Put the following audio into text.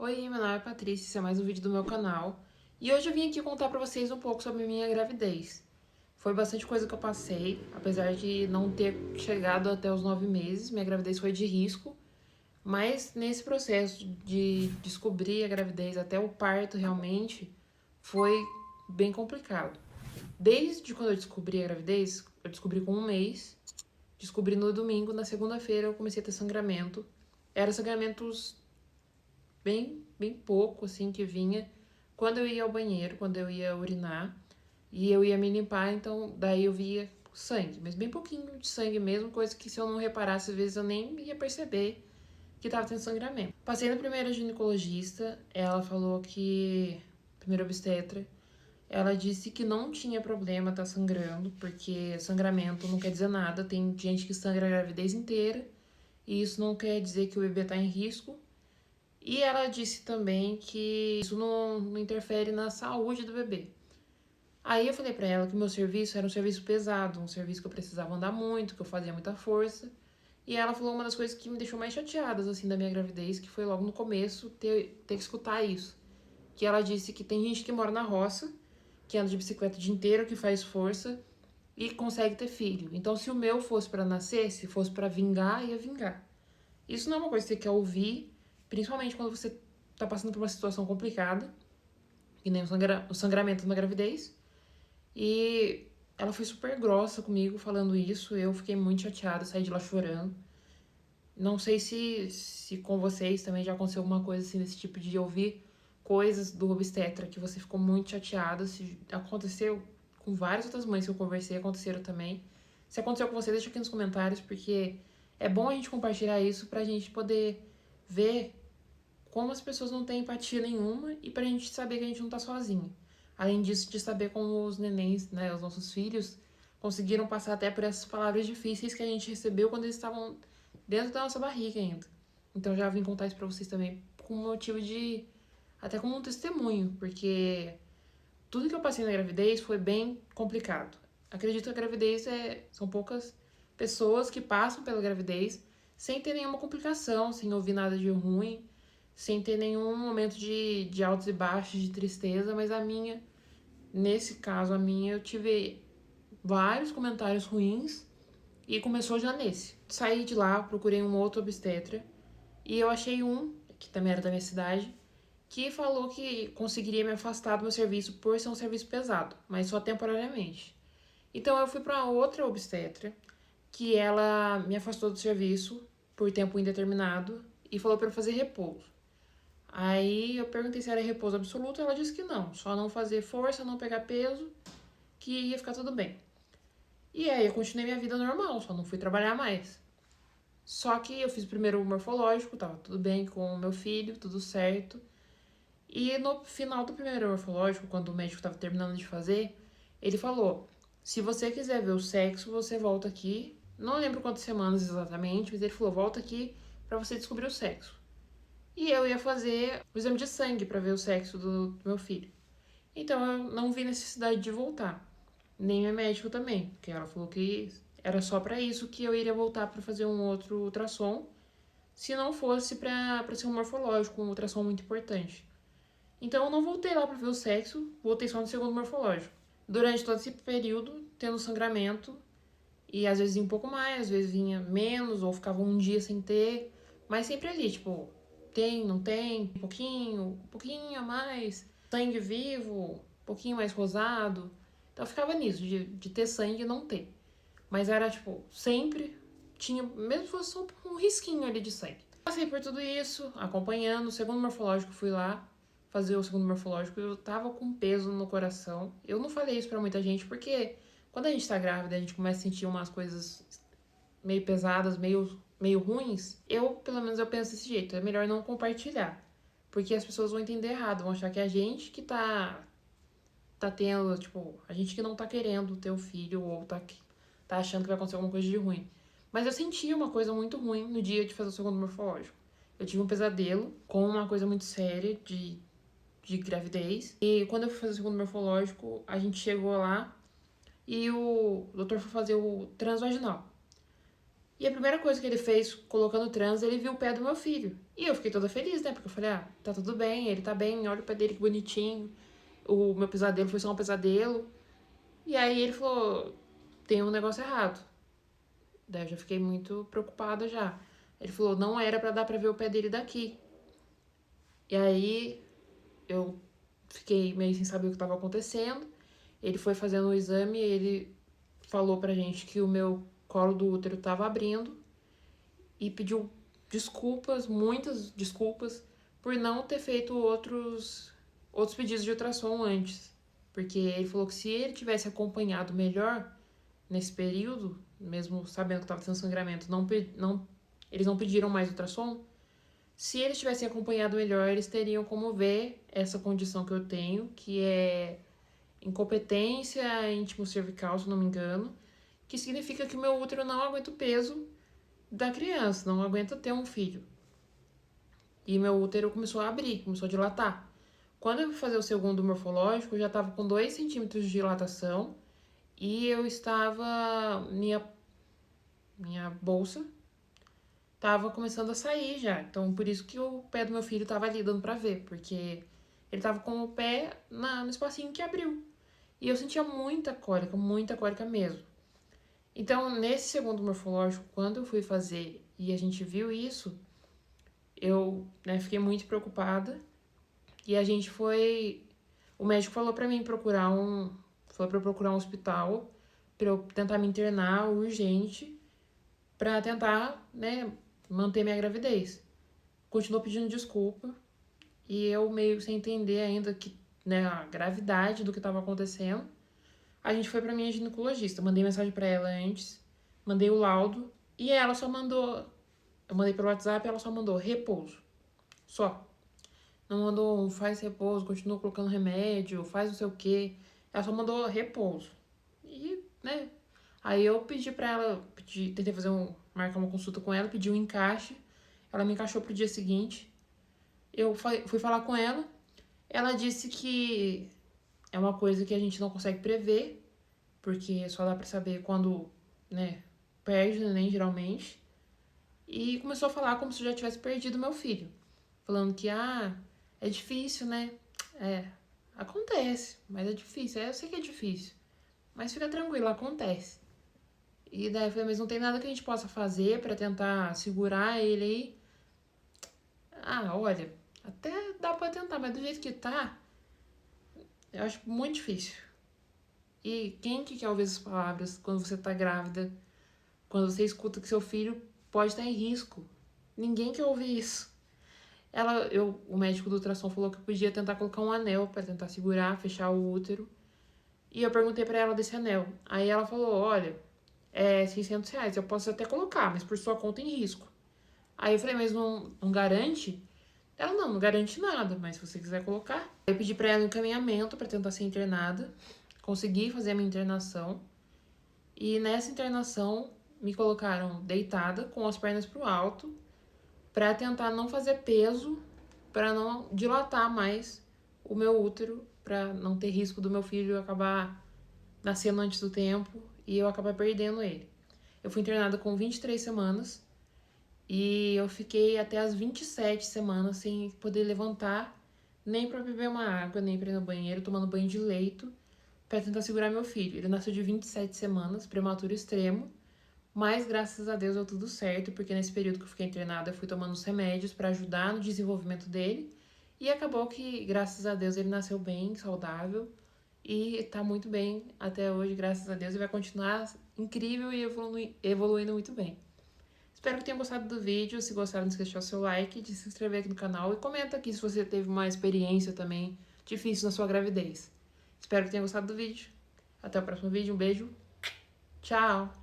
Oi, meu nome é Patrícia, esse é mais um vídeo do meu canal. E hoje eu vim aqui contar pra vocês um pouco sobre a minha gravidez. Foi bastante coisa que eu passei, apesar de não ter chegado até os 9 meses, minha gravidez foi de risco. Mas nesse processo de descobrir a gravidez até o parto realmente, foi bem complicado. Desde quando eu descobri a gravidez, eu descobri com 1 mês, descobri no domingo, na segunda-feira eu comecei a ter sangramento. Eram sangramentos bem pouco, assim, que vinha quando eu ia ao banheiro, quando eu ia urinar, e eu ia me limpar, então daí eu via sangue, mas bem pouquinho de sangue mesmo, coisa que se eu não reparasse, às vezes eu nem ia perceber que tava tendo sangramento. Passei na primeira ginecologista, ela falou que, primeira obstetra, ela disse que não tinha problema estar sangrando, porque sangramento não quer dizer nada, tem gente que sangra a gravidez inteira, e isso não quer dizer que o bebê tá em risco, e ela disse também que isso não interfere na saúde do bebê. Aí eu falei pra ela que o meu serviço era um serviço pesado, um serviço que eu precisava andar muito, que eu fazia muita força. E ela falou uma das coisas que me deixou mais chateadas, assim, da minha gravidez, que foi logo no começo ter que escutar isso. Que ela disse que tem gente que mora na roça, que anda de bicicleta o dia inteiro, que faz força e consegue ter filho. Então, se o meu fosse pra nascer, se fosse pra vingar, ia vingar. Isso não é uma coisa que você quer ouvir, principalmente quando você tá passando por uma situação complicada, que nem o sangramento na gravidez. E ela foi super grossa comigo falando isso. Eu fiquei muito chateada, saí de lá chorando. Não sei se com vocês também já aconteceu alguma coisa assim, desse tipo de ouvir coisas do obstetra que você ficou muito chateada. Se aconteceu com várias outras mães que eu conversei, aconteceram também. Se aconteceu com você, deixa aqui nos comentários, porque é bom a gente compartilhar isso pra gente poder ver como as pessoas não têm empatia nenhuma e pra gente saber que a gente não tá sozinho. Além disso, de saber como os nenéns, né, os nossos filhos, conseguiram passar até por essas palavras difíceis que a gente recebeu quando eles estavam dentro da nossa barriga ainda. Então já vim contar isso pra vocês também com motivo de até como um testemunho, porque tudo que eu passei na gravidez foi bem complicado. Acredito que a gravidez são poucas pessoas que passam pela gravidez sem ter nenhuma complicação, sem ouvir nada de ruim, sem ter nenhum momento de altos e baixos, de tristeza, mas nesse caso, a minha, eu tive vários comentários ruins e começou já nesse. Saí de lá, procurei um outro obstetra e eu achei um, que também era da minha cidade, que falou que conseguiria me afastar do meu serviço por ser um serviço pesado, mas só temporariamente. Então eu fui para outra obstetra, que ela me afastou do serviço por tempo indeterminado e falou para eu fazer repouso. Aí eu perguntei se era repouso absoluto, ela disse que não, só não fazer força, não pegar peso, que ia ficar tudo bem. E aí eu continuei minha vida normal, só não fui trabalhar mais. Só que eu fiz primeiro o morfológico, tava tudo bem com o meu filho, tudo certo. E no final do primeiro morfológico, quando o médico estava terminando de fazer, ele falou: se você quiser ver o sexo, você volta aqui. Não lembro quantas semanas exatamente, mas ele falou: volta aqui para você descobrir o sexo. E eu ia fazer o exame de sangue para ver o sexo do meu filho. Então eu não vi necessidade de voltar. Nem minha médica também, porque ela falou que era só para isso que eu iria voltar para fazer um outro ultrassom, se não fosse para ser um morfológico, um ultrassom muito importante. Então eu não voltei lá para ver o sexo, voltei só no segundo morfológico. Durante todo esse período, tendo sangramento, e às vezes vinha um pouco mais, às vezes vinha menos, ou ficava um dia sem ter, mas sempre ali, tipo, tem, não tem, um pouquinho a mais, sangue vivo, um pouquinho mais rosado. Então eu ficava nisso, de ter sangue e não ter. Mas era, tipo, sempre tinha, mesmo se fosse só um risquinho ali de sangue. Passei por tudo isso, acompanhando. O segundo morfológico, fui lá fazer o segundo morfológico. Eu tava com peso no coração. Eu não falei isso pra muita gente, porque quando a gente tá grávida, a gente começa a sentir umas coisas meio pesadas, meio ruins. Pelo menos, eu penso desse jeito. É melhor não compartilhar. Porque as pessoas vão entender errado, vão achar que é a gente que tá tendo, tipo, a gente que não tá querendo ter o filho ou tá achando que vai acontecer alguma coisa de ruim. Mas eu senti uma coisa muito ruim no dia de fazer o segundo morfológico. Eu tive um pesadelo com uma coisa muito séria de gravidez. E quando eu fui fazer o segundo morfológico, a gente chegou lá e o doutor foi fazer o transvaginal. E a primeira coisa que ele fez, colocando o trans, ele viu o pé do meu filho. E eu fiquei toda feliz, né? Porque eu falei, tá tudo bem, ele tá bem, olha o pé dele que bonitinho. O meu pesadelo foi só um pesadelo. E aí ele falou, tem um negócio errado. Daí eu já fiquei muito preocupada já. Ele falou, não era pra dar pra ver o pé dele daqui. E aí eu fiquei meio sem saber o que estava acontecendo. Ele foi fazendo o exame e ele falou pra gente que o meu colo do útero estava abrindo e pediu desculpas, muitas desculpas, por não ter feito outros pedidos de ultrassom antes. Porque ele falou que se ele tivesse acompanhado melhor nesse período, mesmo sabendo que estava tendo sangramento, eles não pediram mais ultrassom. Se eles tivessem acompanhado melhor, eles teriam como ver essa condição que eu tenho, que é incompetência íntimo cervical, se não me engano, que significa que o meu útero não aguenta o peso da criança, não aguenta ter um filho. E meu útero começou a abrir, começou a dilatar. Quando eu fui fazer o segundo morfológico, eu já estava com 2 centímetros de dilatação e eu estava. Minha bolsa tava começando a sair já. Então, por isso que o pé do meu filho tava ali dando pra ver, porque ele tava com o pé no espacinho que abriu. E eu sentia muita cólica mesmo. Então, nesse segundo morfológico, quando eu fui fazer e a gente viu isso, eu, né, fiquei muito preocupada. E a gente foi. O médico falou pra mim procurar um. Falou pra eu procurar um hospital pra eu tentar me internar urgente pra tentar, né, manter minha gravidez. Continuou pedindo desculpa e eu meio sem entender ainda que, né, a gravidade do que estava acontecendo. A gente foi pra minha ginecologista, mandei mensagem pra ela antes, mandei o laudo e ela só mandou, eu mandei pelo WhatsApp, ela só mandou repouso. Só. Não mandou um faz repouso, continua colocando remédio, faz não sei o quê. Ela só mandou repouso. E, né, aí eu pedi pra ela, tentei marcar uma consulta com ela, pedi um encaixe. Ela me encaixou pro dia seguinte. Eu fui falar com ela. Ela disse que é uma coisa que a gente não consegue prever, porque só dá pra saber quando, né, perde o neném, geralmente. E começou a falar como se eu já tivesse perdido meu filho. Falando que, é difícil, né? É, acontece, mas é difícil. Eu sei que é difícil, mas fica tranquilo, acontece. E daí eu falei, mas não tem nada que a gente possa fazer pra tentar segurar ele aí? Olha, até dá pra tentar, mas do jeito que tá, eu acho muito difícil. E quem que quer ouvir essas palavras quando você tá grávida? Quando você escuta que seu filho pode estar em risco? Ninguém quer ouvir isso. O médico do ultrassom falou que eu podia tentar colocar um anel pra tentar segurar, fechar o útero. E eu perguntei pra ela desse anel. Aí ela falou, olha, é R$ 600, eu posso até colocar, mas por sua conta em risco. Aí eu falei, mas não garante? Ela, não garante nada, mas se você quiser colocar. Aí eu pedi pra ela um encaminhamento pra tentar ser internada. Consegui fazer a minha internação. E nessa internação me colocaram deitada, com as pernas pro alto, pra tentar não fazer peso, pra não dilatar mais o meu útero, pra não ter risco do meu filho acabar nascendo antes do tempo e eu acabar perdendo ele. Eu fui internada com 23 semanas. E eu fiquei até as 27 semanas sem poder levantar, nem pra beber uma água, nem pra ir no banheiro, tomando banho de leito, pra tentar segurar meu filho. Ele nasceu de 27 semanas, prematuro extremo, mas graças a Deus deu tudo certo, porque nesse período que eu fiquei internada, eu fui tomando os remédios pra ajudar no desenvolvimento dele, e acabou que, graças a Deus, ele nasceu bem, saudável, e tá muito bem até hoje, graças a Deus, e vai continuar incrível e evoluindo muito bem. Espero que tenham gostado do vídeo. Se gostaram, não esqueça de deixar o seu like, de se inscrever aqui no canal e comenta aqui se você teve uma experiência também difícil na sua gravidez. Espero que tenham gostado do vídeo. Até o próximo vídeo. Um beijo. Tchau!